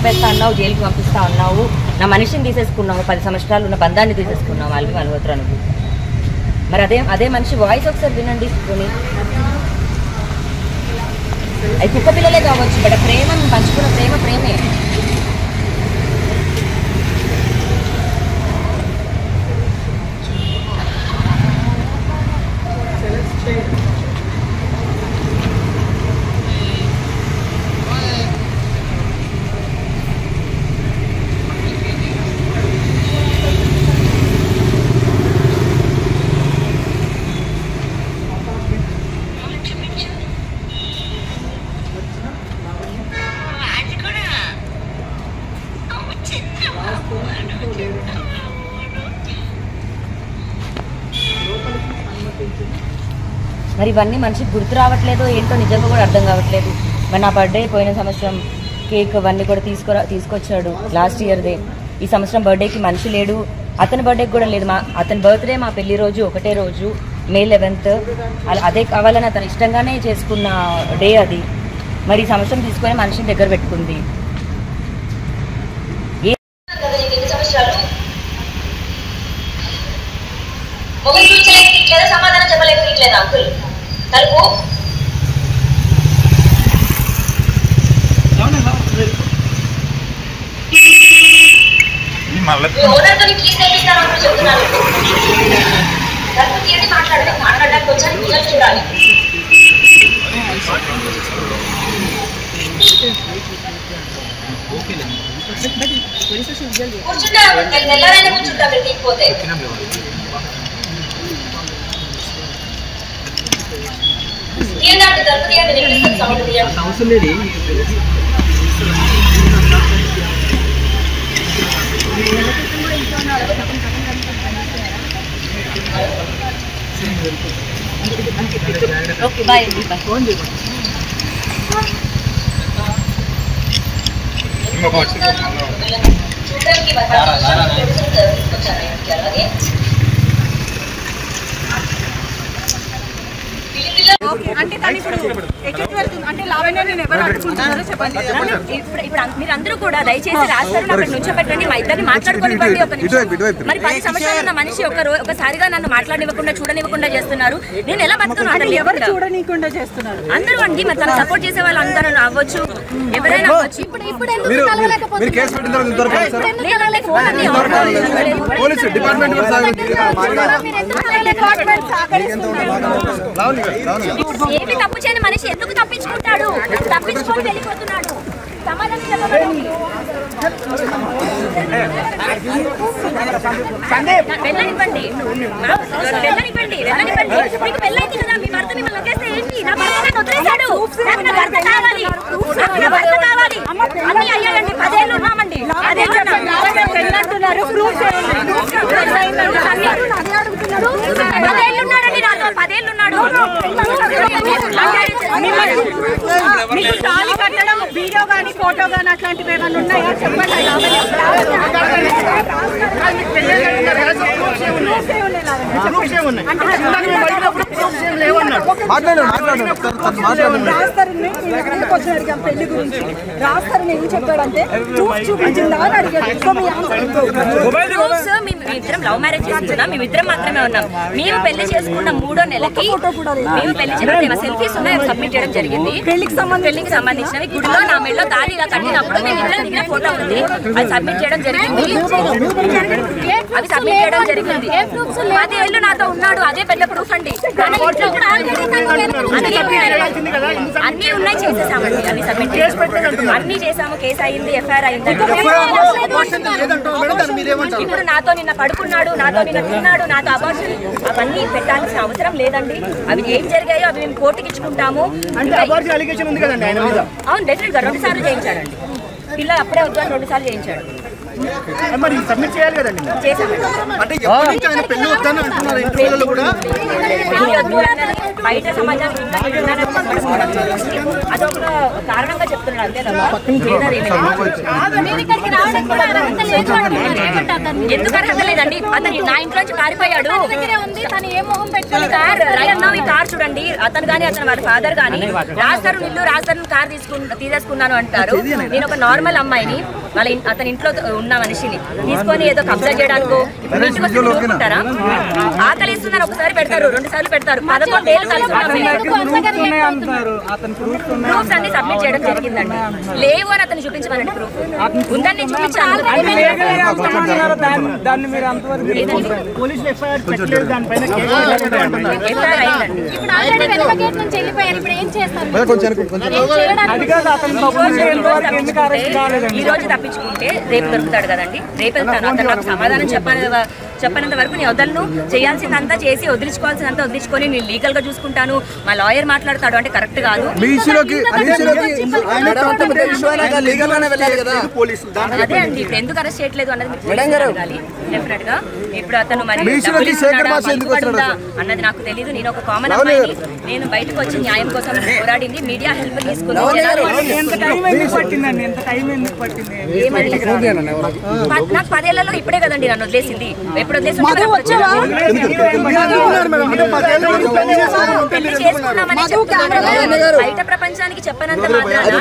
చంపేస్తా అన్నావు, జైలుకి పంపిస్తా అన్నావు, నా మనిషిని తీసేసుకున్నావు, 10 సంవత్సరాలు ఉన్న బంధాన్ని తీసేసుకున్నావు అల్వి మల్హోత్రా నువ్వు. మరి అదే మనిషి వాయిస్ ఒకసారి వినండి. అది కుక్క పిల్లలే కావచ్చు, బట్ ప్రేమ పంచుకున్న ప్రేమే. మరి ఇవన్నీ మనిషికి గుర్తు రావట్లేదు ఏంటో నిజంగా కూడా అర్థం కావట్లేదు. మరి నా బర్త్డే పోయిన సంవత్సరం కేక్ అవన్నీ కూడా తీసుకొచ్చాడు, లాస్ట్ ఇయర్దే. ఈ సంవత్సరం బర్త్డేకి మనిషి లేడు, అతని బర్త్డేకి కూడా లేదు. అతని బర్త్డే మా పెళ్లి రోజు ఒకటే రోజు, May 11th. అదే కావాలని అతను ఇష్టంగానే చేసుకున్న డే అది. మరి ఈ సంవత్సరం తీసుకొని మనిషిని దగ్గర పెట్టుకుంది. సమాధానం చెప్పలేదు అంకుల్. తలుపు ఓనర్తో కీస్ తెప్పిస్తాను అంటూ చెప్తున్నాను. తలుపు తీయండి, మాట్లాడడానికి వచ్చాను, పిల్లలు చూడాలి. కూర్చుంటా, తెల్లరైనా కూర్చుంటా మీరు తీయకపోతే. తీయండి, తలుపు తీయండి, వినిపిస్తుంది సౌండ్ తీయండి. ఓకే బాయ్ అండి, బాయ్. చూడడానికి అలాగే అంటే తను ఇప్పుడు ఎక్కడికి వెళ్తుంది అంటే లావణ్య నేను ఎవరు అడుగుతున్నారో చెప్పండి. ఇప్పుడు మీరందరూ కూడా దయచేసి రాస్తారు అక్కడ నుంచో పెట్టండి, మా ఇద్దరిని మాట్లాడుకోనివ్వండి. ఒక నిమిషం. మరి 10 సంవత్సరాలు ఉన్న మనిషి ఒకసారిగా నన్ను మాట్లాడనివ్వకుండా చూడనివ్వకుండా చేస్తున్నారు. నేను ఎలా బతుకున్నాను? ఎవరు చూడనివ్వకుండా చేస్తున్నారు? అందరూ అండి. మరి తను సపోర్ట్ చేసే వాళ్ళు అందరూ అవ్వచ్చు, ఎవరైనా అవ్వచ్చు. ఇప్పుడు ఏమి తప్పు చేయని మనిషి ఎందుకు తప్పించుకుంటాడు? తప్పించుకొని వెళ్ళిపోతున్నాడు. సమాధానం చెప్పండి. వెళ్ళనివ్వండి. మీకు పెళ్ళైంది కదా, మీ భర్త మిమ్మల్ని వదిలేస్తే ఏంటి? నా భర్త నన్ను వదిలేశాడు, నాకు భర్త కావాలి, అన్ని అయ్యాయండి. 10 ఏళ్ళు ఉన్నామండి. 10 ఏళ్ళు ఉన్నాడండి నాతో, 10 ఏళ్ళు ఉన్నాడు. మీకు తాళి కట్టడం వీడియో కానీ ఫోటో కానీ అట్లాంటివి ఏమైనా ఉన్నాయా చెప్పండి. పెళ్లి గురించి రాస్తారని ఏం చెప్పాడంటే చూపించిందా అని అడిగాడు. మేమిద్దరం లవ్ మ్యారేజ్ చేసుకున్నాం, మేమిద్దరం మాత్రమే ఉన్నాం. మేము పెళ్లి చేసుకున్న 3వ నెలకి మేము పెళ్లి చేసుకున్న సెల్ఫీస్ ఉన్నాయి, సబ్మిట్ చేయడం జరిగింది. పెళ్లికి సంబంధించినవి గుడిలో నా మెడలో తాళి ఇలా కట్టినప్పుడు మేము ఇద్దరం దిగిన ఫోటో ఉంది, అది సబ్మిట్ చేయడం జరిగింది. అది సబ్మిట్ చేయడం జరిగింది. 10 ఏళ్ళు నాతో ఉన్నాడు, అదే పెద్ద ప్రూఫ్ అండి. అన్ని ఉన్నాయి, చేసేసామండి, అన్ని సబ్మిట్ అన్ని చేసాము. కేసు అయింది, ఎఫ్ఐఆర్ అయింది. ఇప్పుడు నాతో నిన్న పడుకున్నాడు, నాతో నిన్న తిన్నాడు, నాతో అబార్షన్ అవన్నీ పెట్టాల్సిన అవసరం లేదండి. అవి ఏం జరిగాయో అవి మేము కోర్టుకి ఇచ్చుకుంటాము. అవును, డెఫినెట్ గా 2 సార్లు చేయించాడండి. పిల్లలు అప్పుడే వద్దని 2 సార్లు చేయించాడు. మరి సబ్మిట్ చేయాలి కదండి. అంటే ఎప్పటి నుంచి ఆయన పెళ్లి వద్దని అంటున్నారు ఇంటర్వ్యూలలో కూడా. బయట సమాజానికి అదొక కారణంగా చెప్తున్నాడు అంతే తప్ప ఎందుకు అర్హత లేదండి. అతను నా ఇంట్లోంచి పారిపోయాడు. ఈ కార్ చూడండి, అతను కానీ అతను వాళ్ళ ఫాదర్ కానీ రాస్తారు ఇల్లు రాస్తారు కార్ తీసేసుకున్నాను అంటారు. నేను ఒక నార్మల్ అమ్మాయిని వాళ్ళ అతని ఇంట్లో ఉన్న మనిషిని తీసుకొని ఏదో కబ్జా చేయడానికో ఇంటికి వచ్చి ఊరుకుంటారా? ఆకలిస్తున్నారు, ఒకసారి పెడతారు, 2 సార్లు పెడతారు. 11 ఏళ్ళు ప్రూఫ్స్ అన్ని సబ్మిట్ చేయడం జరిగిందండి. లేవు అని అతను చూపించమనండి. ప్రూఫ్ ఉందని చూపించాను. ఈ రోజు తప్పించుకుంటే రేపు దొరుకుతాడు కదండి. రేపు వెళ్తాను. అతను నాకు సమాధానం చెప్పనంత వరకు నేను వదలను. చేయాల్సిందంతా చేసి వదిలించుకోవాల్సిందంతా వదిలించుకొని నేను లీగల్ గా చూసుకుంటాను. మా లాయర్ మాట్లాడతాడు అంటే కరెక్ట్ కాదు. అదే అండి, ఇప్పుడు ఎందుకు అరెస్ట్ చేయట్లేదు అన్నది డెఫినెట్ గా. ఇప్పుడు అతను మరి అన్నది నాకు తెలీదు. నేను ఒక కామన్ అమ్మాయిని, నేను బయటకు వచ్చి న్యాయం కోసం పోరాడింది, మీడియా హెల్ప్ తీసుకుంది. నాకు 10 ఏళ్లలో ఇప్పుడే కదండి నన్ను వదిలేసింది. ఎప్పుడు వదిలేసి చేసుకున్నామని చెప్తున్నాను. బయట ప్రపంచానికి చెప్పనంత మాత్రాన